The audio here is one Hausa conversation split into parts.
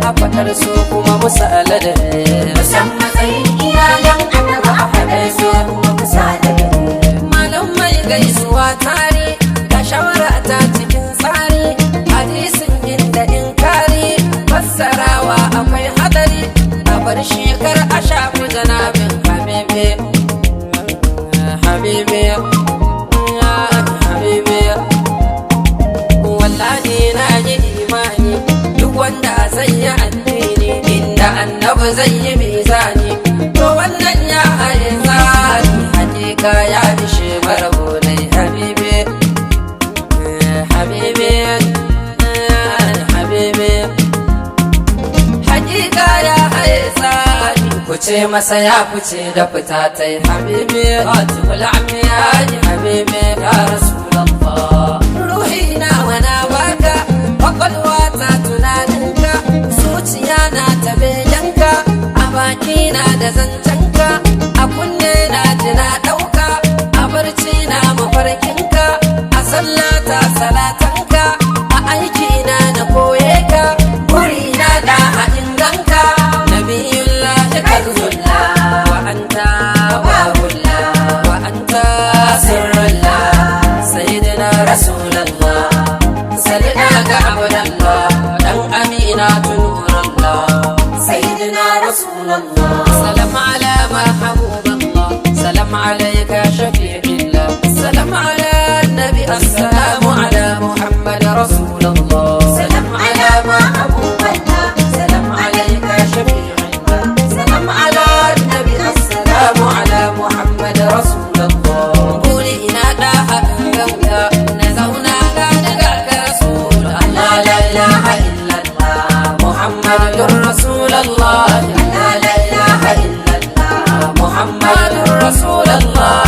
a faɗar su kuma musa alade. Musan matsayin iyalan annabi a faɗar su kuma musa alade. Malam mai gaisuwa tare da shawara ta cikin tsari, hadisin inda in kari fassarawa akwai hadari, a bar shekar a shafi janabin habibi habibi habibi. Wallahi na yi imani duk wanda zai yi addini inda annabi zai yi mizani, to wannan ya haye tsari hakika ya ishe marabunai habibi habibi habibi. Hakika ya haye tsari ku ce masa ya fice da fita ta yi habibi. Fatihul amiyani habibi ya rasulallah. Ruhi na wana baka, kwakwalwa ta tunaninka, zuciya na ta bejanka, a baki na da zancenka, a kunne na ji na ɗauka, a barci na mafarkinka, a sallata salatanka, a aiki na na koye ka, buri na da haɗin ganka. Nabiyullahi kanzullah wa anta babullah wa anta sirrullah sayyidina rasulallah. Salina ga abdallah dan amina nurallah sayyidina rasulallah. Salam ala mahbuballah, salam alayka shafi'illah, salam ala nabi, assalamu ala muhammad rasulallah. Salam ala mahbuballah, salam alayka shafi'illah, salam ala nabi, assalamu ala muhammad rasulallah. Buri ina da haɗin gauta na zauna ga daga rasul Allah. La ilaha illallah muhammadur rasulallah. La ilaha illallah muhammadur rasulallah.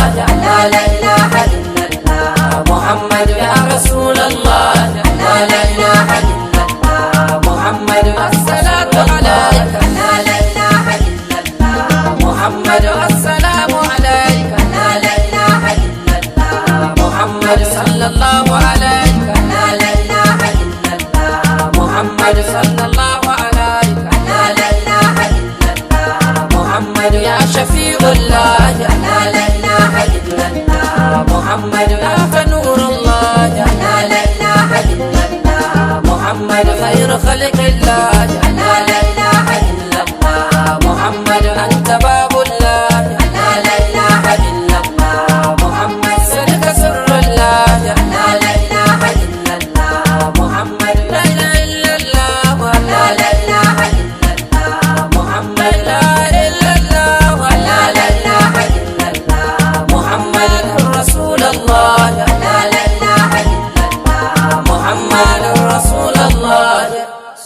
La ilaha illallah muhammad ya rasulallah. La ilaha illallah muhammad, assalatu alayka. La ilaha illallah muhammad, assalamu alayka. La ilaha illallah muhammad, sallallahu alayka. La ilaha illallah muhammad, sallallahu alayka. La ilaha illallah muhammad ya shafi'ullah. La ilaha illallah muhammad, ya nurullah. La ilaha illallah muhammad, khayr khalqillah. La ilaha illallah muhammad, anta babullah. La ilaha illallah muhammad, sirka sirrullah. La ilaha illallah muhammad, la ilaha illallah. La ilaha illallah muhammad, la ilaha illallah. La ilaha illallah muhammad rasulallah. La ilaha illallah muhammad rasulallah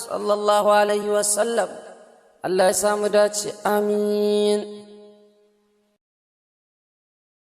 sallallahu alaihi wasallam. Allah ya samu dace, amin.